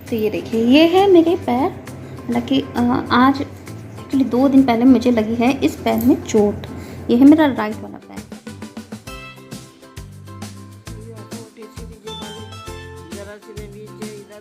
तो ये देखिए, ये है मेरे पैर। हालांकि आज एक्चुअली 2 दिन पहले मुझे लगी है इस पैर में चोट। ये है मेरा राइट वाला पैर।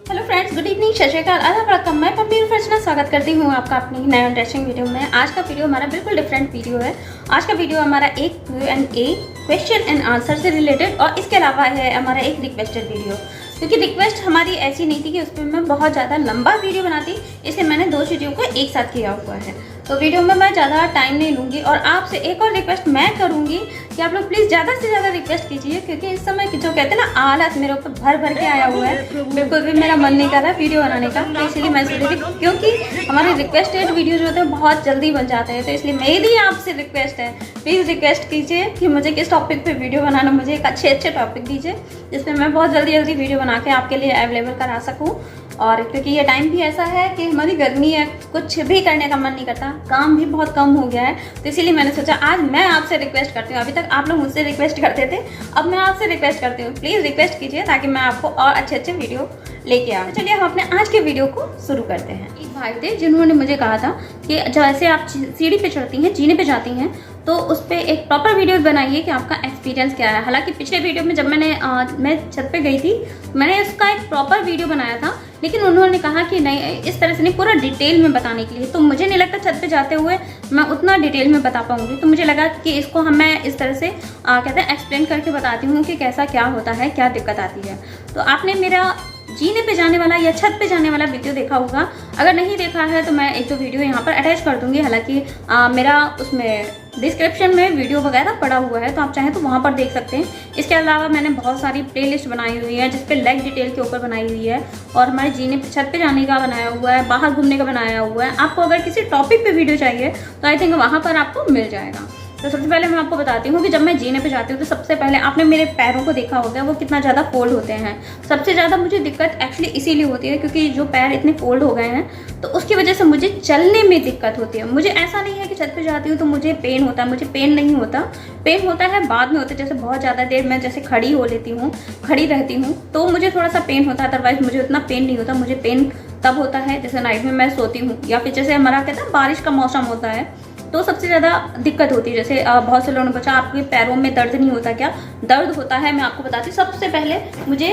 हेलो फ्रेंड्स, गुड इवनिंग, सत श्री अकाल, आदाब, वेलकम। मैं पम्पी रचना स्वागत करती हूँ आपका अपनी नया इंटरेस्टिंग वीडियो में। आज का वीडियो हमारा बिल्कुल डिफरेंट वीडियो है। आज का वीडियो हमारा एक Q&A क्वेश्चन एंड आंसर से रिलेटेड, और इसके अलावा है हमारा एक रिक्वेस्टेड वीडियो। क्योंकि रिक्वेस्ट हमारी ऐसी नहीं थी कि उस पर मैं बहुत ज़्यादा लंबा वीडियो बनाती, इसलिए मैंने 2 चीज़ों को एक साथ किया हुआ है। तो वीडियो में मैं ज़्यादा टाइम नहीं लूँगी, और आपसे एक और रिक्वेस्ट मैं करूँगी कि आप लोग प्लीज़ ज़्यादा से ज़्यादा रिक्वेस्ट कीजिए। क्योंकि इस समय जो कहते हैं ना, आलस मेरे ऊपर भर भर के आया हुआ है, बिल्कुल भी मेरा मन नहीं कर रहा वीडियो बनाने का। तो इसलिए मैं सोच रही थी, क्योंकि हमारे रिक्वेस्टेड वीडियो जो होते हैं बहुत जल्दी बन जाते हैं, तो इसलिए मेरी आपसे रिक्वेस्ट है, प्लीज़ रिक्वेस्ट कीजिए कि मुझे किस टॉपिक पर वीडियो बनाना, मुझे एक अच्छे टॉपिक दीजिए जिसमें मैं बहुत जल्दी वीडियो बना के आपके लिए अवेलेबल करा सकूँ। और क्योंकि ये टाइम भी ऐसा है कि हमारी गर्मी है, कुछ भी करने का मन नहीं करता, काम भी बहुत कम हो गया है, तो इसीलिए मैंने सोचा आज मैं आपसे रिक्वेस्ट करती हूँ। अभी तक आप लोग मुझसे रिक्वेस्ट करते थे, अब मैं आपसे रिक्वेस्ट करती हूँ, प्लीज़ रिक्वेस्ट कीजिए ताकि मैं आपको और अच्छे वीडियो लेके आऊँ। चलिए हम अपने आज के वीडियो को शुरू करते हैं। एक भाई थे जिन्होंने मुझे कहा था कि जैसे आप सीढ़ी पे चढ़ती हैं, जीने पे जाती हैं, तो उस पर एक प्रॉपर वीडियो बनाइए कि आपका एक्सपीरियंस क्या है। हालांकि पिछले वीडियो में जब मैं छत पे गई थी, मैंने उसका एक प्रॉपर वीडियो बनाया था, लेकिन उन्होंने कहा कि नहीं, इस तरह से नहीं, पूरा डिटेल में बताने के लिए। तो मुझे नहीं लगता छत पे जाते हुए मैं उतना डिटेल में बता पाऊंगी, तो मुझे लगा कि इसको मैं इस तरह से कहते हैं एक्सप्लेन करके बताती हूँ कि कैसा क्या होता है, क्या दिक्कत आती है। तो आपने मेरा जीने पे जाने वाला या छत पे जाने वाला वीडियो देखा होगा। अगर नहीं देखा है तो मैं 1-2 वीडियो यहाँ पर अटैच कर दूंगी। हालांकि मेरा उसमें डिस्क्रिप्शन में वीडियो वगैरह पड़ा हुआ है, तो आप चाहें तो वहाँ पर देख सकते हैं। इसके अलावा मैंने बहुत सारी प्लेलिस्ट बनाई हुई है, जिसपे लेग डिटेल के ऊपर बनाई हुई है, और हमारे जीने पे छत पे जाने का बनाया हुआ है, बाहर घूमने का बनाया हुआ है। आपको अगर किसी टॉपिक पे वीडियो चाहिए तो आई थिंक वहाँ पर आपको मिल जाएगा। तो सबसे पहले मैं आपको बताती हूँ कि जब मैं जीने पे जाती हूँ तो सबसे पहले आपने मेरे पैरों को देखा होगा, वो कितना ज़्यादा फोल्ड होते हैं। सबसे ज़्यादा मुझे दिक्कत एक्चुअली इसीलिए होती है क्योंकि जो पैर इतने फोल्ड हो गए हैं, तो उसकी वजह से मुझे चलने में दिक्कत होती है। मुझे ऐसा नहीं है कि छत पे जाती हूँ तो मुझे पेन होता है, मुझे पेन नहीं होता। पेन होता है बाद में होता है, जैसे बहुत ज़्यादा देर मैं जैसे खड़ी हो लेती हूँ, खड़ी रहती हूँ, तो मुझे थोड़ा सा पेन होता है। अदरवाइज मुझे उतना पेन नहीं होता। मुझे पेन तब होता है जैसे नाइट में मैं सोती हूँ, या फिर जैसे हमारा कहता है बारिश का मौसम होता है, तो सबसे ज़्यादा दिक्कत होती है। जैसे बहुत से लोगों ने पूछा आपके पैरों में दर्द नहीं होता क्या? दर्द होता है, मैं आपको बताती हूँ। सबसे पहले मुझे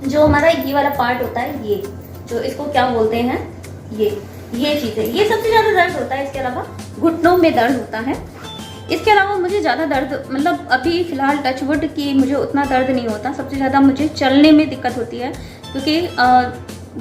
जो हमारा ये वाला पार्ट होता है, ये जो इसको क्या बोलते हैं, ये चीज़ें, ये सबसे ज़्यादा दर्द होता है। इसके अलावा घुटनों में दर्द होता है। इसके अलावा मुझे ज़्यादा दर्द, मतलब अभी फ़िलहाल टचवुड की मुझे उतना दर्द नहीं होता। सबसे ज़्यादा मुझे चलने में दिक्कत होती है, क्योंकि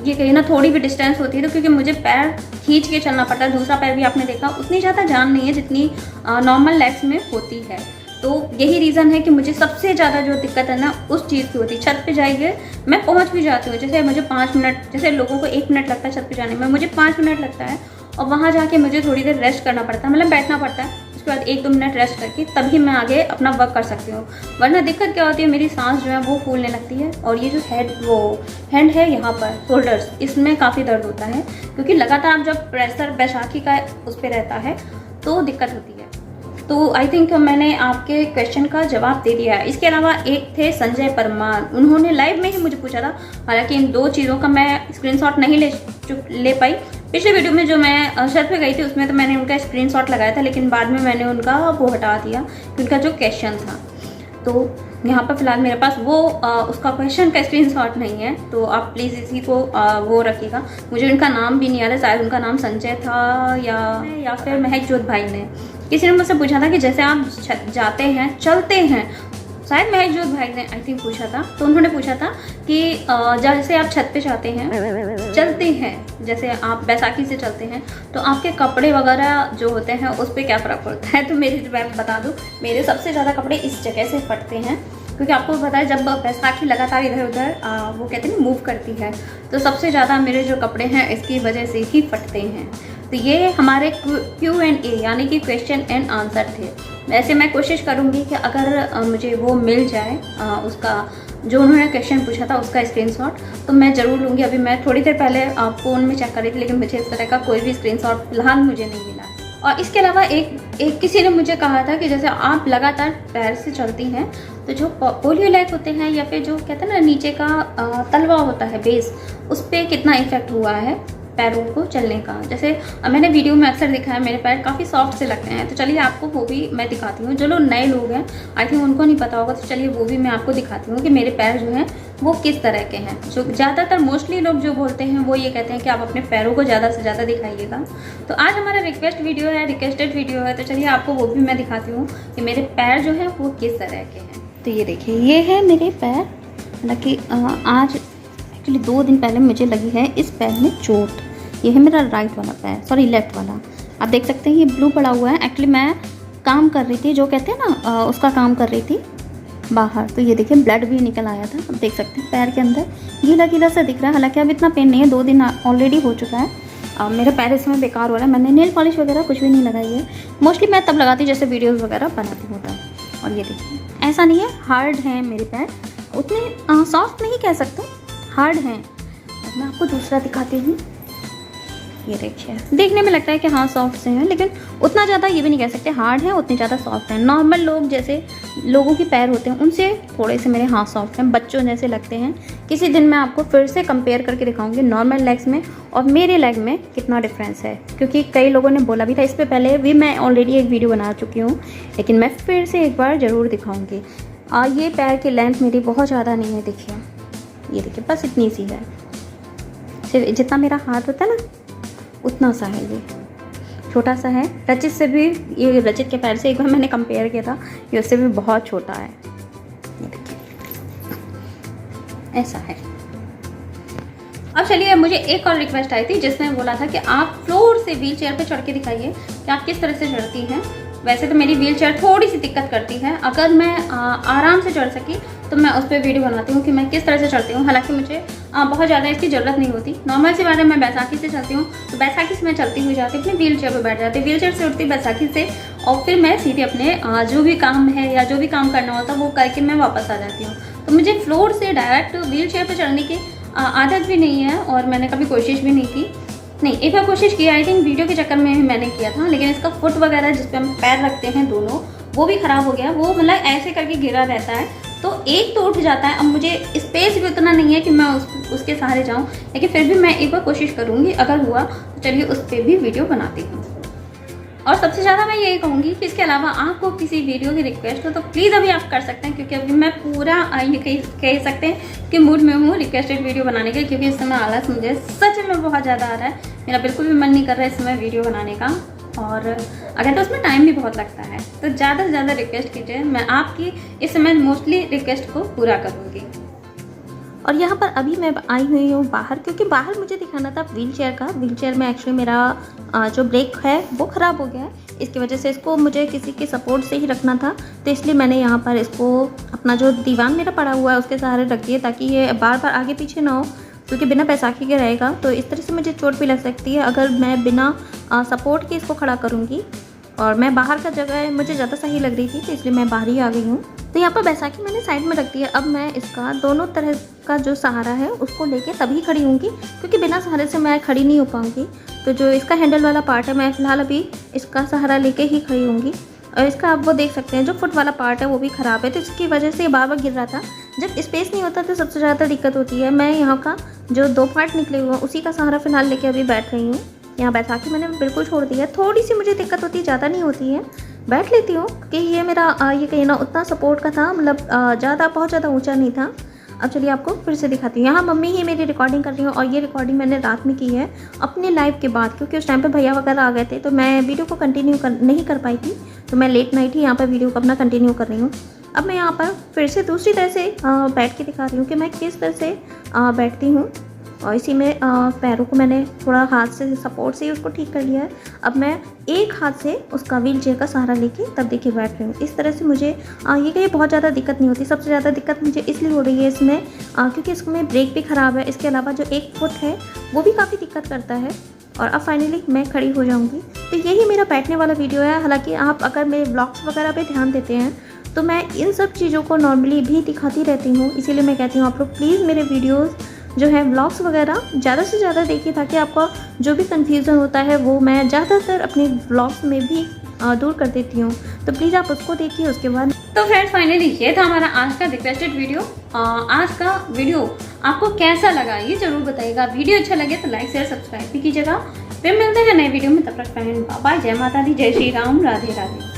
ये कहीं ना थोड़ी भी डिस्टेंस होती है, तो क्योंकि मुझे पैर खींच के चलना पड़ता है। दूसरा पैर भी आपने देखा, उतनी ज़्यादा जान नहीं है जितनी नॉर्मल लेग्स में होती है। तो यही रीज़न है कि मुझे सबसे ज़्यादा जो दिक्कत है ना, उस चीज़ की होती है। छत पे जाइए, मैं पहुंच भी जाती हूँ, जैसे मुझे 5 मिनट, जैसे लोगों को 1 मिनट लगता है छत पे जाने में, मुझे 5 मिनट लगता है, और वहाँ जाके मुझे थोड़ी देर रेस्ट करना पड़ता है, मतलब बैठना पड़ता है। उसके बाद 1-2 मिनट रेस्ट करके तभी मैं आगे अपना वर्क कर सकती हूँ। वरना दिक्कत क्या होती है, मेरी सांस जो है वो फूलने लगती है, और ये जो हैंड है यहाँ पर शोल्डर्स, इसमें काफ़ी दर्द होता है, क्योंकि लगातार जब प्रेशर बैसाखी का उस पर रहता है तो दिक्कत होती है। तो आई थिंक मैंने आपके क्वेश्चन का जवाब दे दिया है। इसके अलावा एक थे संजय परमार, उन्होंने लाइव में ही मुझे पूछा था। हालांकि इन 2 चीज़ों का मैं स्क्रीनशॉट नहीं ले पाई। पिछले वीडियो में जो मैं छत पे गई थी उसमें तो मैंने उनका स्क्रीनशॉट लगाया था, लेकिन बाद में मैंने उनका वो हटा दिया कि उनका जो क्वेश्चन था। तो यहाँ पर फिलहाल मेरे पास वो उसका क्वेश्चन का स्क्रीनशॉट नहीं है, तो आप प्लीज़ इसी को वो रखिएगा। मुझे उनका नाम भी नहीं याद है, शायद उनका नाम संजय था या फिर महकजोत भाई ने। किसी ने मुझसे पूछा था कि जैसे आप जाते हैं, चलते हैं, शायद महकजोत भाई ने आई थिंक पूछा था। तो उन्होंने पूछा था कि जैसे आप छत पे जाते हैं, चलते हैं, जैसे आप बैसाखी से चलते हैं, तो आपके कपड़े वगैरह जो होते हैं उस पर क्या फ़र्क पड़ता है? तो मैं बता दूँ, मेरे सबसे ज़्यादा कपड़े इस जगह से फटते हैं, क्योंकि आपको पता है जब बैसाखी लगातार इधर उधर वो कहते हैं मूव करती है, तो सबसे ज़्यादा मेरे जो कपड़े हैं इसकी वजह से ही फटते हैं। तो ये हमारे Q&A यानी कि क्वेश्चन एंड आंसर थे। वैसे मैं कोशिश करूँगी कि अगर मुझे वो मिल जाए, उसका जो उन्होंने क्वेश्चन पूछा था उसका स्क्रीनशॉट, तो मैं ज़रूर लूँगी। अभी मैं थोड़ी देर पहले फ़ोन में चेक कर रही थी, लेकिन मुझे इस तरह का कोई भी स्क्रीनशॉट फिलहाल मुझे नहीं मिला। और इसके अलावा एक किसी ने मुझे कहा था कि जैसे आप लगातार पैर से चलती हैं तो जो पोलियो लेग होते हैं या फिर जो कहते हैं ना नीचे का तलवा होता है बेस, उस पर कितना इफेक्ट हुआ है पैरों को चलने का। जैसे मैंने वीडियो में अक्सर दिखा है मेरे पैर काफ़ी सॉफ्ट से लगते हैं, तो चलिए आपको वो भी मैं दिखाती हूँ। जो लोग नए लोग हैं आई थिंक उनको नहीं पता होगा, तो चलिए वो भी मैं आपको दिखाती हूँ कि मेरे पैर जो हैं वो किस तरह के हैं। जो ज़्यादातर मोस्टली लोग जो बोलते हैं वो ये कहते हैं कि आप अपने पैरों को ज़्यादा से ज़्यादा दिखाइएगा। तो आज हमारा रिक्वेस्टेड वीडियो है, तो चलिए आपको वो भी मैं दिखाती हूँ कि मेरे पैर जो है वो किस तरह के हैं। तो ये देखिए, ये है मेरे पैर। हालांकि आज एक्चुअली 2 दिन पहले मुझे लगी है इस पैर में चोट। ये है मेरा राइट वाला पैर, सॉरी लेफ्ट वाला। आप देख सकते हैं ये ब्लू पड़ा हुआ है। एक्चुअली मैं काम कर रही थी, जो कहते हैं ना उसका काम कर रही थी बाहर, तो ये देखिए ब्लड भी निकल आया था। आप देख सकते हैं पैर के अंदर गीला गीला सा दिख रहा है। हालांकि अब इतना पेन नहीं है, 2 दिन ऑलरेडी हो चुका है। मेरे पैर इसमें बेकार हो रहा है। मैंने नेल पॉलिश वगैरह कुछ भी नहीं लगाई है। मोस्टली मैं तब लगाती जैसे वीडियोज़ वगैरह बनाती हूँ तब। और ये देखिए, ऐसा नहीं है हार्ड हैं मेरे पैर, उतने सॉफ्ट नहीं कह सकते, हार्ड हैं। अब मैं आपको दूसरा दिखाती हूँ। ये देखिए, देखने में लगता है कि हाँ सॉफ्ट से हैं, लेकिन उतना ज़्यादा ये भी नहीं कह सकते हार्ड है, उतने ज़्यादा सॉफ्ट हैं। नॉर्मल लोग जैसे लोगों के पैर होते हैं उनसे थोड़े से मेरे हाथ सॉफ्ट हैं, बच्चों जैसे लगते हैं। किसी दिन मैं आपको फिर से कंपेयर करके दिखाऊंगी नॉर्मल लेग्स में और मेरे लेग में कितना डिफरेंस है, क्योंकि कई लोगों ने बोला भी था। इस पर पहले भी मैं ऑलरेडी एक वीडियो बना चुकी हूँ, लेकिन मैं फिर से एक बार ज़रूर दिखाऊँगी। ये पैर की लेंथ मेरी बहुत ज़्यादा नहीं है, देखिए ये देखिए बस इतनी सी है, सिर्फ जितना मेरा हाथ होता है ना उतना सा है। ये छोटा सा है। रचित से भी, ये रचित के पैर से एक बार मैंने कंपेयर किया था, ये उससे भी बहुत छोटा है। ये देखिए ऐसा है। अब चलिए, मुझे एक और रिक्वेस्ट आई थी जिसने बोला था कि आप फ्लोर से व्हील चेयर पर चढ़ के दिखाइए कि आप किस तरह से चढ़ती हैं। वैसे तो मेरी व्हील चेयर थोड़ी सी दिक्कत करती है, अगर मैं आराम से चढ़ सकी तो मैं उस पर वीडियो बनाती हूँ कि मैं किस तरह से चढ़ती हूँ। हालांकि मुझे बहुत ज़्यादा इसकी ज़रूरत नहीं होती। नॉर्मल सी बात है, मैं बैसाखी से चलती हूँ, तो बैसाखी से मैं चलती हुई जाती अपनी व्हील चेयर पर बैठ जाती, व्हील चेयर से उठती बैसाखी से, और फिर मैं सीधे अपने जो भी काम है या जो भी काम करना होता है वो करके मैं वापस आ जाती हूँ। तो मुझे फ्लोर से डायरेक्ट व्हील चेयर पर चढ़ने की आदत भी नहीं है और मैंने कभी कोशिश भी नहीं की। नहीं, एक बार कोशिश की, आई थिंक वीडियो के चक्कर में मैंने किया था, लेकिन इसका फुट वगैरह जिस पे हम पैर रखते हैं दोनों, वो भी ख़राब हो गया। वो मतलब ऐसे करके गिरा रहता है, तो एक तो उठ जाता है। अब मुझे स्पेस भी उतना नहीं है कि मैं उसके सहारे जाऊं, लेकिन फिर भी मैं एक बार कोशिश करूंगी, अगर हुआ तो चलिए उस पर भी वीडियो बनाती हूँ। और सबसे ज़्यादा मैं यही कहूँगी कि इसके अलावा आपको किसी वीडियो की रिक्वेस्ट हो तो प्लीज़ अभी आप कर सकते हैं, क्योंकि अभी मैं पूरा ये कह सकते हैं कि मूड में हूँ रिक्वेस्टेड वीडियो बनाने के, क्योंकि इस समय आलस मुझे सच में बहुत ज़्यादा आ रहा है। मेरा बिल्कुल भी मन नहीं कर रहा है इस समय वीडियो बनाने का, और अगर तो उसमें टाइम भी बहुत लगता है। तो ज़्यादा से ज़्यादा रिक्वेस्ट कीजिए, मैं आपकी इस समय मोस्टली रिक्वेस्ट को पूरा करूँगी। और यहाँ पर अभी मैं आई हुई हूँ बाहर, क्योंकि बाहर मुझे दिखाना था व्हील चेयर का। व्हील चेयर में एक्चुअली मेरा जो ब्रेक है वो ख़राब हो गया है, इसकी वजह से इसको मुझे किसी के सपोर्ट से ही रखना था। तो इसलिए मैंने यहाँ पर इसको अपना जो दीवान मेरा पड़ा हुआ है उसके सहारे रख दिए, ताकि ये बार बार आगे पीछे ना हो, क्योंकि बिना बैसाखी के रहेगा तो इस तरह से मुझे चोट भी लग सकती है अगर मैं बिना सपोर्ट के इसको खड़ा करूँगी। और मैं बाहर का जगह मुझे ज़्यादा सही लग रही थी, तो इसलिए मैं बाहर ही आ गई हूँ। तो यहाँ पर बैसाखी मैंने साइड में रख दी है। अब मैं इसका दोनों तरह का जो सहारा है उसको लेके तभी खड़ी होंगी, क्योंकि बिना सहारे से मैं खड़ी नहीं हो पाऊँगी। तो जो इसका हैंडल वाला पार्ट है, मैं फ़िलहाल अभी इसका सहारा लेके ही खड़ी होंगी। और इसका आप वो देख सकते हैं जो फुट वाला पार्ट है वो भी ख़राब है, तो इसकी वजह से बार बार गिर रहा था। जब स्पेस नहीं होता तो सबसे ज़्यादा दिक्कत होती है। मैं यहाँ का जो 2 पार्ट निकले हुए हैं उसी का सहारा फ़िलहाल लेके अभी बैठ रही हूँ। यहाँ बैसाखी मैंने बिल्कुल छोड़ दी है। थोड़ी सी मुझे दिक्कत होती है, ज़्यादा नहीं होती है, बैठ लेती हूँ, कि ये मेरा ये कहीं ना उतना सपोर्ट का था, मतलब ज़्यादा बहुत ज़्यादा ऊंचा नहीं था। अब चलिए आपको फिर से दिखाती हूँ। यहाँ मम्मी ही मेरी रिकॉर्डिंग कर रही हूँ, और ये रिकॉर्डिंग मैंने रात में की है अपने लाइव के बाद, क्योंकि उस टाइम पे भैया वगैरह आ गए थे, तो मैं वीडियो को कंटिन्यू नहीं कर पाई थी। तो मैं लेट नाइट ही यहाँ पर वीडियो को अपना कंटिन्यू कर रही हूँ। अब मैं यहाँ पर फिर से दूसरी तरह से बैठ के दिखा रही हूँ कि मैं किस तरह से बैठती हूँ। और इसी में पैरों को मैंने थोड़ा हाथ से सपोर्ट से ही उसको ठीक कर लिया है। अब मैं एक हाथ से उसका व्हील चेयर का सहारा लेके तब देखिए बैठ रही हूँ। इस तरह से मुझे ये कहीं बहुत ज़्यादा दिक्कत नहीं होती। सबसे ज़्यादा दिक्कत मुझे इसलिए हो रही है इसमें क्योंकि इसमें ब्रेक भी ख़राब है। इसके अलावा जो एक फुट है वो भी काफ़ी दिक्कत करता है। और अब फाइनली मैं खड़ी हो जाऊँगी। तो यही मेरा बैठने वाला वीडियो है। हालाँकि आप अगर मेरे ब्लॉग्स वगैरह पर ध्यान देते हैं तो मैं इन सब चीज़ों को नॉर्मली भी दिखाती रहती हूँ। इसीलिए मैं कहती हूँ आप लोग प्लीज़ मेरे वीडियोज़ जो है व्लॉग्स वगैरह ज़्यादा से ज़्यादा देखिए, ताकि आपका जो भी कन्फ्यूज़न होता है वो मैं ज़्यादातर अपने व्लॉग्स में भी दूर कर देती हूँ। तो प्लीज़ आप उसको देखिए। उसके बाद तो फ्रेंड्स फाइनली ये था हमारा आज का रिक्वेस्टेड वीडियो। आज का वीडियो आपको कैसा लगा ये ज़रूर बताइएगा। वीडियो अच्छा लगे तो लाइक शेयर सब्सक्राइब भी कीजिएगा। फिर मिलते हैं नए वीडियो में, तब तक फ्रेंड बाय बाय। जय माता दी, जय श्री राम, राधे राधे।